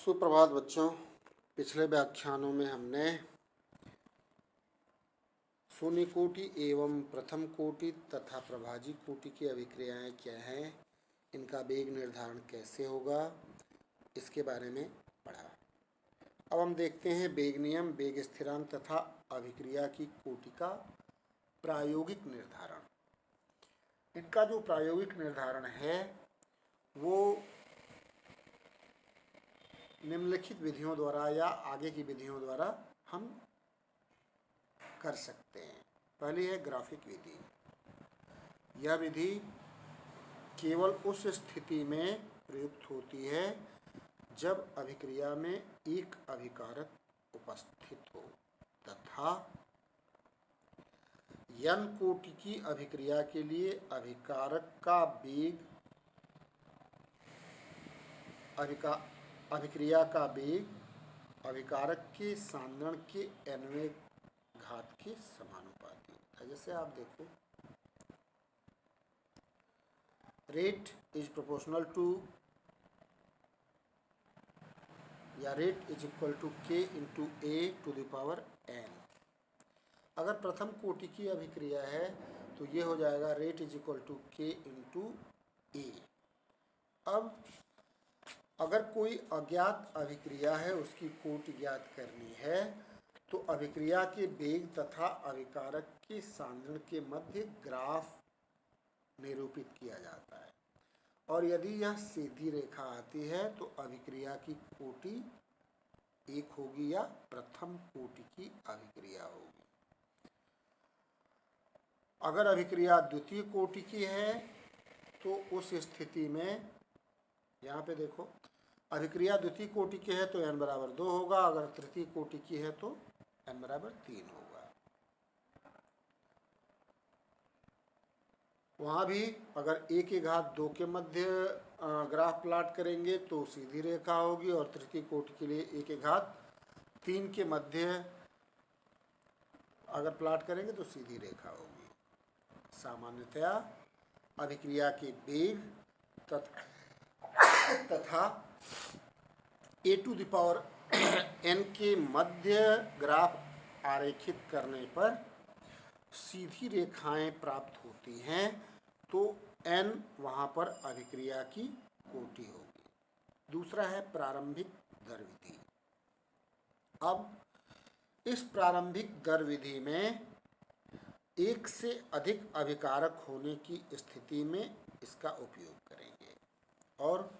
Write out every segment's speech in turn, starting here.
सुप्रभात बच्चों। पिछले व्याख्यानों में हमने शून्य कोटि एवं प्रथम कोटि तथा प्रभाजी कोटि की अभिक्रियाएं क्या हैं, इनका वेग निर्धारण कैसे होगा, इसके बारे में पढ़ा। अब हम देखते हैं वेग नियम, वेग स्थिरांक तथा अभिक्रिया की कोटि का प्रायोगिक निर्धारण। इनका जो प्रायोगिक निर्धारण है वो निम्नलिखित विधियों द्वारा या आगे की विधियों द्वारा हम कर सकते हैं। पहली है ग्राफिक विधि। यह विधि केवल उस स्थिति में प्रयुक्त होती है जब अभिक्रिया में एक अभिकारक उपस्थित हो तथा n कोटि की अभिक्रिया के लिए अभिकारक का वेग अभिक्रिया का वेग अभिकारक के सांद्रण के nवें घात के समानुपाती होता है। जैसे आप देखो, रेट इज प्रोपोर्शनल टू या rate is equal to k into A to the power n। अगर प्रथम कोटि की अभिक्रिया है तो ये हो जाएगा rate is equal to k into a. अब अगर कोई अज्ञात अभिक्रिया है, उसकी कोटि ज्ञात करनी है, तो अभिक्रिया के वेग तथा अभिकारक के सांद्रण के मध्य ग्राफ निरूपित किया जाता है, और यदि यह सीधी रेखा आती है तो अभिक्रिया की कोटि एक होगी या प्रथम कोटि की अभिक्रिया होगी। अगर अभिक्रिया द्वितीय कोटि की है तो उस स्थिति में यहाँ पे देखो, अभिक्रिया द्वितीय कोटि की है तो n बराबर 2 होगा, अगर तृतीय कोटि की है तो n बराबर 3 होगा। वहाँ भी अगर a की घात 2 के मध्य ग्राफ प्लॉट करेंगे तो सीधी रेखा होगी, और तृतीय कोटि के लिए a की घात 3 के मध्य अगर प्लॉट करेंगे तो सीधी रेखा होगी। सामान्यतया अभिक्रिया के वेग तथा ए टू द पावर n के मध्य ग्राफ आरेखित करने पर सीधी रेखाएं प्राप्त होती हैं, तो n वहाँ पर अभिक्रिया की कोटि होगी। दूसरा है प्रारंभिक दर विधि। अब इस प्रारंभिक दर विधि में एक से अधिक अभिकारक होने की स्थिति में इसका उपयोग करेंगे और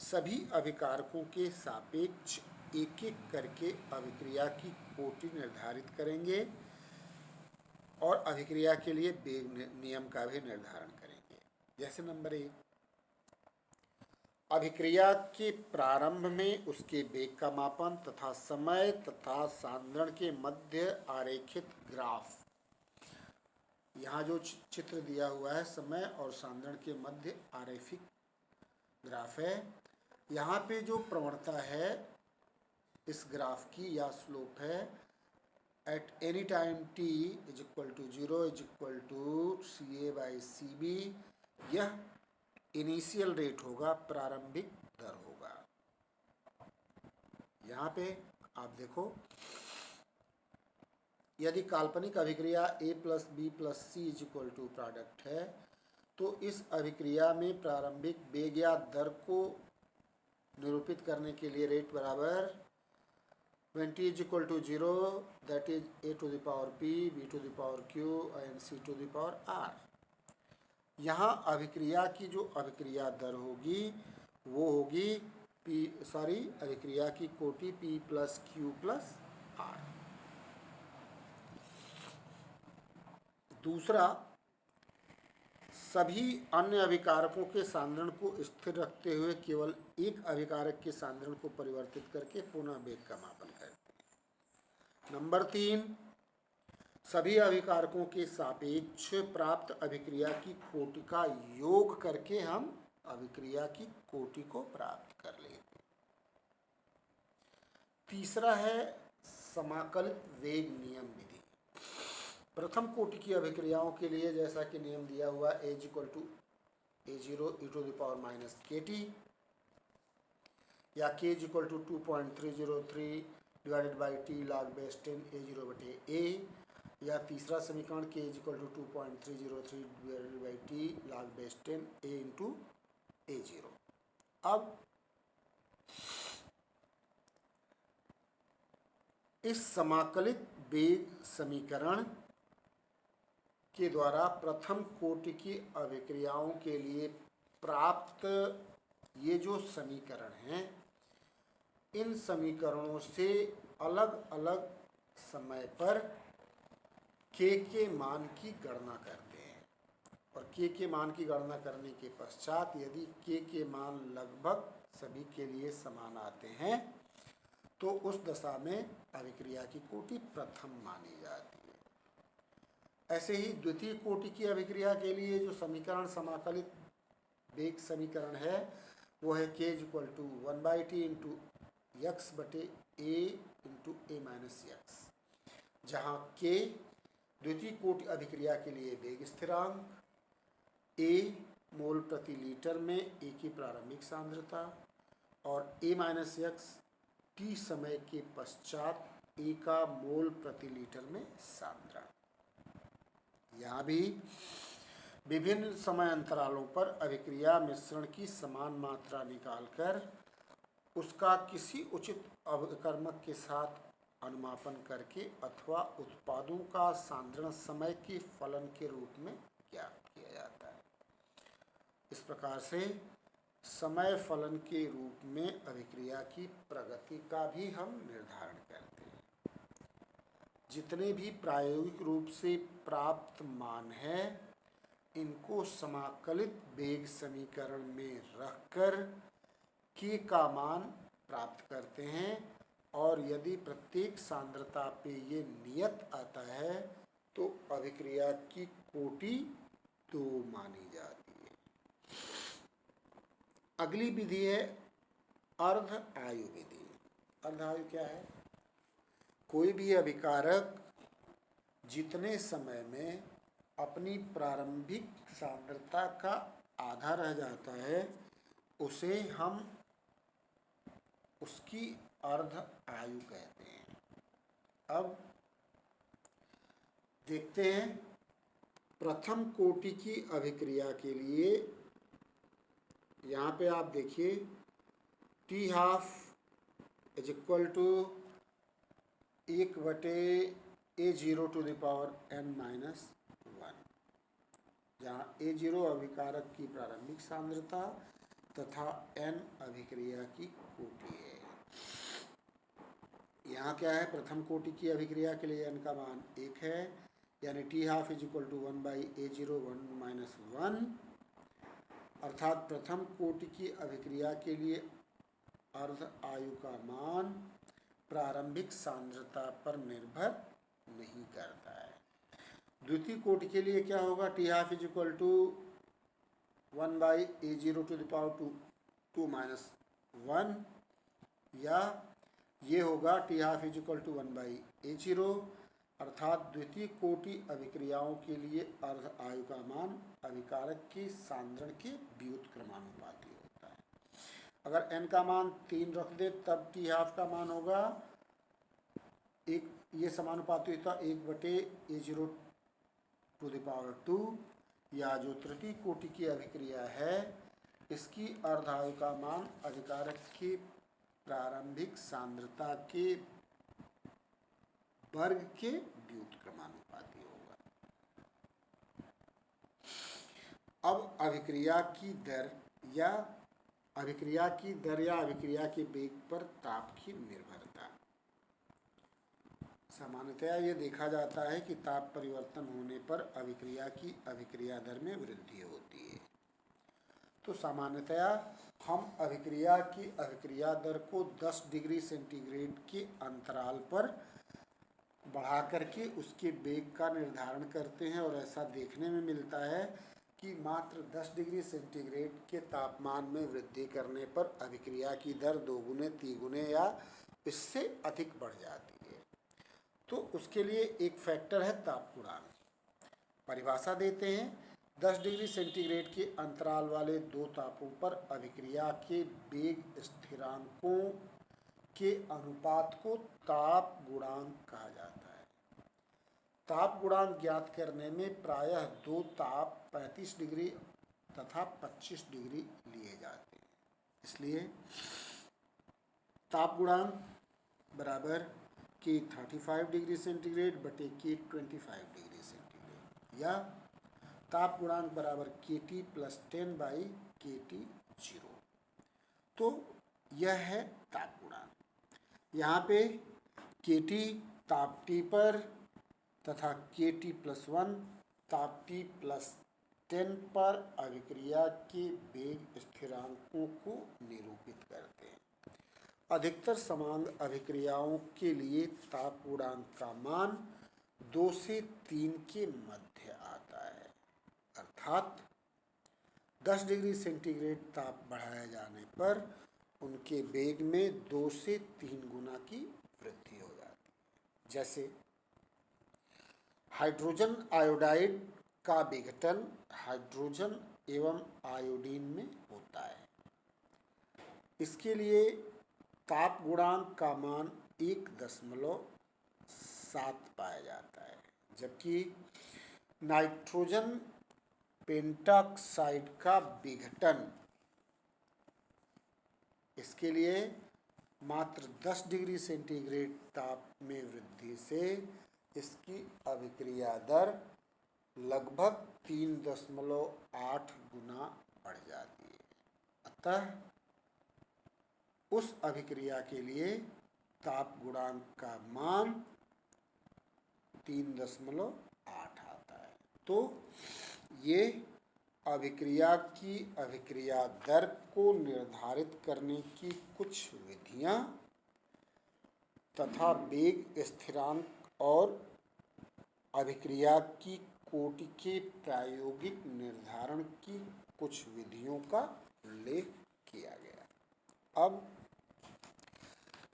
सभी अभिकारकों के सापेक्ष एक एक करके अभिक्रिया की कोटि निर्धारित करेंगे और अभिक्रिया के लिए वेग नियम का भी निर्धारण करेंगे। जैसे नंबर 1, अभिक्रिया के प्रारंभ में उसके वेग का मापन तथा समय तथा सांद्रण के मध्य आरेखित ग्राफ। यहाँ जो चित्र दिया हुआ है समय और सांद्रण के मध्य आरेखित ग्राफ है। यहाँ पे जो प्रवणता है इस ग्राफ की या स्लोप है, at any time t is equal to 0 is equal to CA/CB, यह इनिशियल रेट होगा, प्रारंभिक दर होगा। यहाँ पे आप देखो, यदि काल्पनिक अभिक्रिया a plus B plus C is equal to product है तो इस अभिक्रिया में प्रारंभिक वेग या दर को निरूपित करने के लिए रेट बराबर 20 is equal to 0, that is a to the power p, b to the power q and c to the power r। यहाँ अभिक्रिया की जो अभिक्रिया दर होगी वो होगी अभिक्रिया की कोटि p plus q plus r। दूसरा, सभी अन्य अभिकारकों के सांद्रण को स्थिर रखते हुए केवल एक अभिकारक के सांद्रण को परिवर्तित करके पुनः वेग का मापन करते हैं। नंबर 3, सभी अभिकारकों के सापेक्ष प्राप्त अभिक्रिया की कोटि का योग करके हम अभिक्रिया की कोटि को प्राप्त कर लेते हैं। तीसरा है समाकलित वेग नियम विधि। प्रथम कोटि की अभिक्रियाओं के लिए जैसा कि नियम दिया हुआ a is equal to a0 e to the power minus kt, या k is equal to 2.303 divided by T log base 10 A0 बटे A, या तीसरा समीकरण k is equal to 2.303 divided by T log base 10 A into A0। अब इस समाकलित वेग समीकरण के द्वारा प्रथम कोटि की अभिक्रियाओं के लिए प्राप्त ये जो समीकरण हैं, इन समीकरणों से अलग अलग समय पर k के मान की गणना करते हैं, और k के मान की गणना करने के पश्चात यदि k के मान लगभग सभी के लिए समान आते हैं तो उस दशा में अभिक्रिया की कोटि प्रथम मानी जाती है। ऐसे ही द्वितीय कोटि की अभिक्रिया के लिए जो समीकरण समाकलित वेग समीकरण है वो है k is equal to 1/t into X बटे a into a minus X, जहाँ k द्वितीय कोटि अभिक्रिया के लिए वेग स्थिरांक, a मोल प्रति लीटर में a की प्रारंभिक सांद्रता और a माइनस एक्स t समय के पश्चात a का मोल प्रति लीटर में सांद्रण। यहाँ भी विभिन्न समय अंतरालों पर अभिक्रिया मिश्रण की समान मात्रा निकालकर उसका किसी उचित अवकर्मक के साथ अनुमापन करके अथवा उत्पादों का सांद्रण समय के फलन के रूप में ज्ञात किया जाता है। इस प्रकार से समय फलन के रूप में अभिक्रिया की प्रगति का भी हम निर्धारण करते हैं। जितने भी प्रायोगिक रूप से प्राप्त मान हैं, इनको समाकलित वेग समीकरण में रखकर k का मान प्राप्त करते हैं, और यदि प्रत्येक सांद्रता पे ये नियत आता है तो अभिक्रिया की कोटि 2 मानी जाती है। अगली विधि है अर्ध आयु विधि। अर्ध आयु क्या है? कोई भी अभिकारक जितने समय में अपनी प्रारंभिक सांद्रता का आधा रह जाता है उसे हम उसकी अर्ध आयु कहते हैं। अब देखते हैं प्रथम कोटि की अभिक्रिया के लिए, यहाँ पे आप देखिए t half is equal to 1/A0 to the power n minus 1, जहाँ A0 अभिकारक की प्रारंभिक सांद्रता तथा n अभिक्रिया की कोटि है। यहाँ क्या है? प्रथम कोटि की अभिक्रिया के लिए n का मान 1 है, यानी t half is equal to 1/A0 1 minus 1, अर्थात प्रथम कोटि की अभिक्रिया के लिए अर्ध आयु का मान प्रारंभिक सांद्रता पर निर्भर नहीं करता है। द्वितीय कोटि के लिए क्या होगा? t half is equal to 1/A0 to the power 2 minus 1, या ये होगा t half is equal to 1/A0, अर्थात द्वितीय कोटि अभिक्रियाओं के लिए अर्ध आयु का मान अभिकारक के सांद्रण के व्युत्क्रमानुपाती होता है। अगर n का मान 3 रख दे तब t हाफ का मान होगा एक, ये समानुपाती होता 1/A0 टू द पावर 2, या जो तृतीय कोटि की अभिक्रिया है इसकी अर्ध आयु का मान अभिकारक की प्रारंभिक सांद्रता के वर्ग के व्युत्क्रमानुपाती होगा। अब अभिक्रिया की दर या अभिक्रिया के वेग पर ताप की निर्भरता। सामान्यतया ये देखा जाता है कि ताप परिवर्तन होने पर अभिक्रिया की अभिक्रिया दर में वृद्धि होती है। तो सामान्यतया हम अभिक्रिया की अभिक्रिया दर को 10 डिग्री सेंटीग्रेड के अंतराल पर बढ़ा करके उसके वेग का निर्धारण करते हैं, और ऐसा देखने में मिलता है कि मात्र 10 डिग्री सेंटीग्रेड के तापमान में वृद्धि करने पर अभिक्रिया की दर 2 गुने 3 गुने या इससे अधिक बढ़ जाती है। तो उसके लिए एक फैक्टर है ताप गुणांक। परिभाषा देते हैं 10 डिग्री सेंटीग्रेड के अंतराल वाले दो तापों पर अभिक्रिया के वेग स्थिरांकों के अनुपात को ताप गुणांक कहा जाता है। ताप गुणांक ज्ञात करने में प्रायः दो ताप 35 डिग्री तथा 25 डिग्री लिए जाते हैं। इसलिए ताप गुणांक बराबर के 35 डिग्री सेंटीग्रेड बटे के 25 डिग्री सेंटीग्रेड, या ताप गुणांक बराबर के टी प्लस 10 बाई के टी 0। तो यह है ताप गुणांक। यहाँ पे के टी ताप टी पर तथा के टी प्लस 1 ताप टी प्लस 10 पर अभिक्रिया के वेग स्थिरांकों को निरूपित करते हैं। अधिकतर समान अभिक्रियाओं के लिए ताप गुणांक का मान 2 से 3 के मध्य आता है, अर्थात 10 डिग्री सेंटीग्रेड ताप बढ़ाया जाने पर उनके वेग में 2 से 3 गुना की वृद्धि हो जाती है। जैसे हाइड्रोजन आयोडाइड का विघटन हाइड्रोजन एवं आयोडीन में होता है। इसके लिए ताप गुणांक का मान 1.7 पाया जाता है, जबकि नाइट्रोजन पेंटॉक्साइड का विघटन इसके लिए मात्र 10 डिग्री सेंटीग्रेड ताप में वृद्धि से इसकी अभिक्रिया दर लगभग 3.8 गुना बढ़ जाती है। अतः उस अभिक्रिया के लिए ताप गुणांक का मान 3.8 आता है। तो ये अभिक्रिया की अभिक्रिया दर को निर्धारित करने की कुछ विधियां तथा वेग स्थिरांक और अभिक्रिया की कोटि के प्रायोगिक निर्धारण की कुछ विधियों का उल्लेख किया गया। अब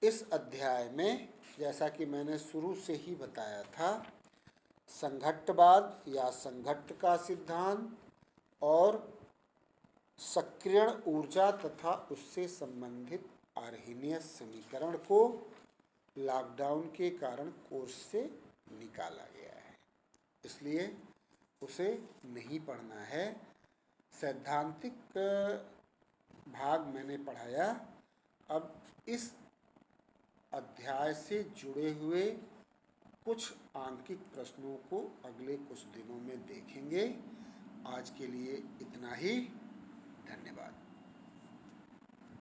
इस अध्याय में, जैसा कि मैंने शुरू से ही बताया था, संघट्टवाद या संघट्ट का सिद्धांत और सक्रियण ऊर्जा तथा उससे संबंधित आर्हेनियस समीकरण को लॉकडाउन के कारण कोर्स से निकाला गया है, इसलिए उसे नहीं पढ़ना है। सैद्धांतिक भाग मैंने पढ़ाया। अब इस अध्याय से जुड़े हुए कुछ आंकिक प्रश्नों को अगले कुछ दिनों में देखेंगे। आज के लिए इतना ही। धन्यवाद।